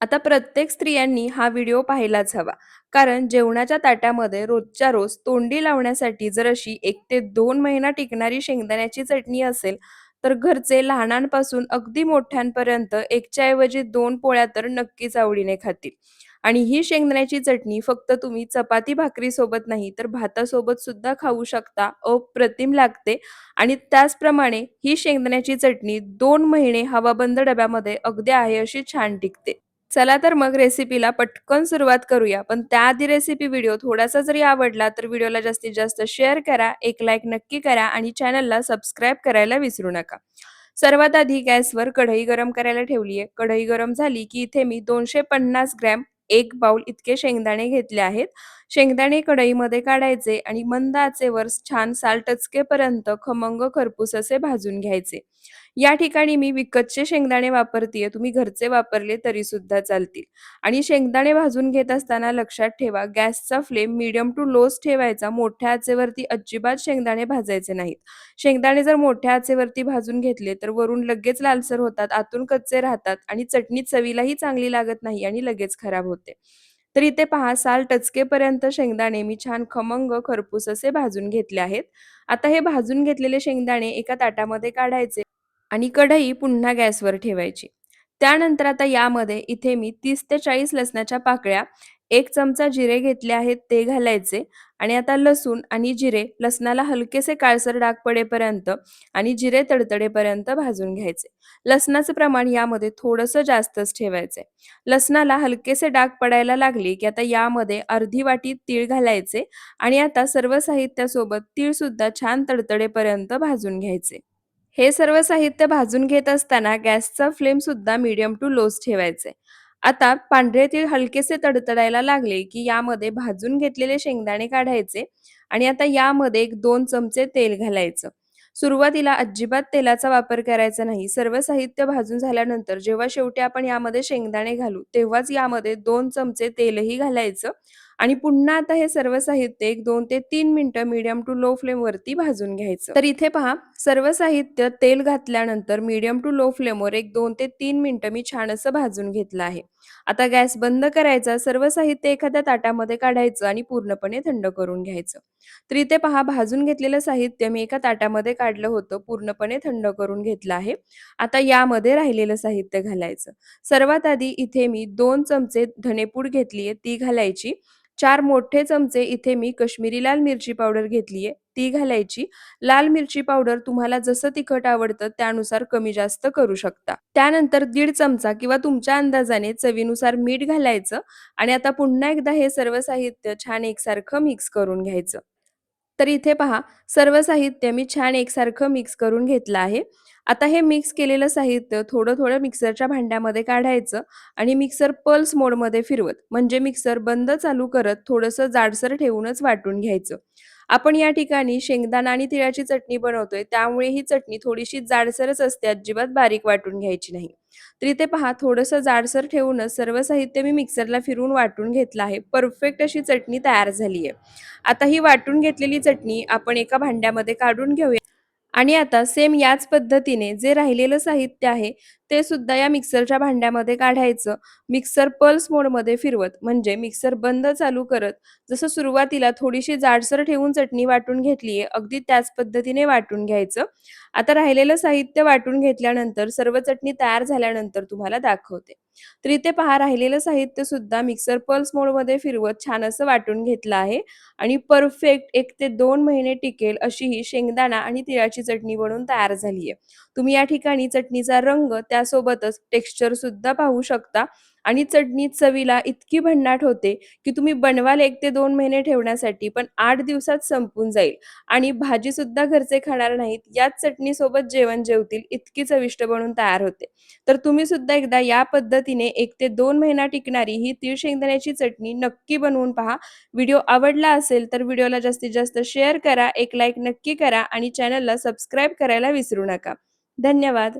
आता प्रत्येक स्त्रियांनी हा व्हिडिओ पाहायलाच हवा. कारण जेवणाच्या ताटामध्ये रोजच्या रोज तोंडी लावण्यासाठी जर अशी 1 ते 2 महिना टिकणारी शेंगदाण्याची चटणी असेल, तर घरचे लहानांपासून अगदी मोठ्यांपर्यंत 1च्या ऐवजी 2 पोळ्या तर नक्कीच आवडीने खातील. आणि ही शेंगदाण्याची चटणी फक्त तुम्ही चपाती भाकरीसोबत नाही, तर भातासोबत सुद्धा खाऊ शकता. अप्रतिम लागते आणि त्याचप्रमाणे ही शेंगदाण्याची चटणी 2 महिने हवाबंद डब्यामध्ये अगदी आहे अशी छान टिकते. चला तर मग रेसिपीला पटकन सुरुवात करूया. पण त्याआधी रेसिपी व्हिडिओ थोडासा जरी आवडला तर व्हिडिओला जास्तीत जास्त शेअर करा, एक लाईक नक्की करा आणि चॅनलला सबस्क्राईब करायला विसरू नका. सर्वात आधी गॅसवर कढई गरम करायला ठेवली आहे. कढई गरम झाली की इथे मी 250 ग्रॅम 1 बाउल इतके शेंगदाणे घेतले आहेत. शेंगदाणे कढईमध्ये काढायचे आणि मंद आचेवर छान साल टचकेपर्यंत खमंग खरपूस असे भाजून घ्यायचे. या ठिकाणी मी विकतचे शेंगदाणे वापरतीये. तुम्ही घरचे वापरले तरी सुद्धा चालतील. आणि शेंगदाणे भाजून घेत असताना लक्षात ठेवा गॅसचा फ्लेम मीडियम टू लोच ठेवायचा. मोठ्या आचेवरती अजिबात शेंगदाणे भाजायचे नाहीत. शेंगदाणे जर मोठ्या आचेवरती भाजून घेतले तर वरून लगेच लालसर होतात, आतून कच्चे राहतात आणि चटणी चवीलाही चांगली लागत नाही आणि लगेच खराब होते. तर इथे पहा साल टचकेपर्यंत शेंगदाणे मी छान खमंग खरपूस असे भाजून घेतले आहेत. आता हे भाजून घेतलेले शेंगदाणे एका ताटामध्ये काढायचे आणि कढई पुन्हा गॅसवर ठेवायची. त्यानंतर आता यामध्ये इथे मी 30 ते 40 लसणाच्या पाकळ्या, 1 चमचा जिरे घेतले आहेत ते घालायचे आणि आता लसूण आणि जिरे लसणाला हलकेसे काळसर डाग पडेपर्यंत आणि जिरे तडतडेपर्यंत भाजून घ्यायचे. लसणाचं प्रमाण यामध्ये थोडंसं जास्तच ठेवायचंय. लसणाला हलकेसे डाग पडायला लागले, की आता यामध्ये अर्धी वाटी तीळ घालायचे आणि आता सर्व साहित्यासोबत तीळसुद्धा छान तडतडेपर्यंत भाजून घ्यायचे. हे सर्व साहित्य भाजून घेत असताना गॅसचा फ्लेम सुद्धा मीडियम टू लोच ठेवायचे. आता पांढरे तीळ हलकेसे तडतडायला लागले, की यामध्ये भाजून घेतलेले शेंगदाणे काढायचे आणि आता यामध्ये एक 2 चमचे तेल घालायचं. सुरुवातीला अजिबात तेलाचा वापर करायचा नाही. सर्व साहित्य भाजून झाल्यानंतर जेव्हा शेवटी आपण यामध्ये शेंगदाणे घालू, तेव्हाच यामध्ये 2 चमचे तेलही घालायचं आणि पुन्हा आता हे सर्व साहित्य एक 2 ते 3 मिनिटं मीडियम टू लो फ्लेमवरती भाजून घ्यायचं. तर इथे पहा सर्व साहित्य तेल घातल्यानंतर मीडियम टू लो फ्लेमवर एक 2 ते 3 मिनिटं मी छान असं भाजून घेतलं आहे. आता गॅस बंद करायचा, सर्व साहित्य एखाद्या ताटामध्ये काढायचं आणि पूर्णपणे थंड करून घ्यायचं. तर इथे पहा भाजून घेतलेलं साहित्य मी एका ताटामध्ये काढलं होतं, पूर्णपणे थंड करून घेतलं आहे. आता यामध्ये राहिलेलं साहित्य घालायचं. सर्वात आधी इथे मी 2 चमचे धनेपूड घेतलीये ती घालायची. 4 मोठे चमचे इथे मी कश्मीरी लाल मिरची पावडर घेतलीये ती घालायची. लाल मिरची पावडर तुम्हाला जसं तिखट आवडतं त्यानुसार कमी जास्त करू शकता. त्यानंतर 1.5 चमचा किंवा तुमच्या अंदाजाने चवीनुसार मीठ घालायचं आणि आता पुन्हा एकदा हे सर्व साहित्य छान एकसारखं मिक्स करून घ्यायचं. तर इथे पहा सर्व साहित्य मी छान एकसारखं मिक्स करून घेतलं आहे. आता हे मिक्स केलेलं साहित्य थोडं-थोडं मिक्सरच्या भांड्यामध्ये काढायचं आणि मिक्सर पल्स मोडमध्ये फिरवत म्हणजे मिक्सर बंद चालू करत थोडंसं जाडसर ठेवूनच वाटून घ्यायचं. आपण या ठिकाणी शेंगदाणा आणि तिळाची चटणी बनवतोय त्यामुळे ही चटणी थोडीशी जाडसरच असते, अजिबात बारीक वाटून घ्यायची नाही. तर इथे पहा थोडंसं जाडसर ठेवूनच सर्व साहित्य मी मिक्सरला फिरवून वाटून घेतलं आहे. परफेक्ट अशी चटणी तयार झाली आहे. आता ही वाटून घेतलेली चटणी आपण एका भांड्यामध्ये काढून घेऊया. आणि आता सेम याच पद्धतीने जे राहिलेलं साहित्य आहे, ते सुद्धा या मिक्सरच्या भांड्यामध्ये काढायचं. मिक्सर पल्स मोडमध्ये फिरवत म्हणजे मिक्सर बंद चालू करत, जसं सुरुवातीला थोडीशी जाडसर ठेवून चटणी वाटून घेतलीये, अगदी त्याच पद्धतीने वाटून घ्यायचं. आता राहिलेलं साहित्य वाटून घेतल्यानंतर सर्व चटणी तयार झाल्यानंतर तुम्हाला दाखवते. तर इथे पहा राहिलेलं साहित्य सुद्धा मिक्सर पल्स मोडमध्ये फिरवत छान असं वाटून घेतलं आहे आणि परफेक्ट 1 ते 2 महिने टिकेल अशी ही शेंगदाणा आणि तिळाची चटणी बनून तयार झाली आहे. तुम्ही या ठिकाणी चटणीचा रंग त्यासोबतच टेक्स्चर सुद्धा पाहू शकता आणि चटणी चवीला इतकी भन्नाट होते, की तुम्ही बनवाल 1 ते 2 महिने ठेवण्यासाठी पण 8 दिवसात संपून जाईल आणि भाजीसुद्धा घरचे खाणार नाहीत. याच चटणीसोबत जेवण जेवतील इतकी चविष्ट बनून तयार होते. तर तुम्ही सुद्धा एकदा या पद्धतीने 1 ते 2 महिना टिकणारी ही तीळ शेंगदाण्याची चटणी नक्की बनवून पहा. व्हिडिओ आवडला असेल तर व्हिडिओला जास्तीत जास्त शेअर करा, एक लाईक नक्की करा आणि चॅनलला सबस्क्राईब करायला विसरू नका. धन्यवाद.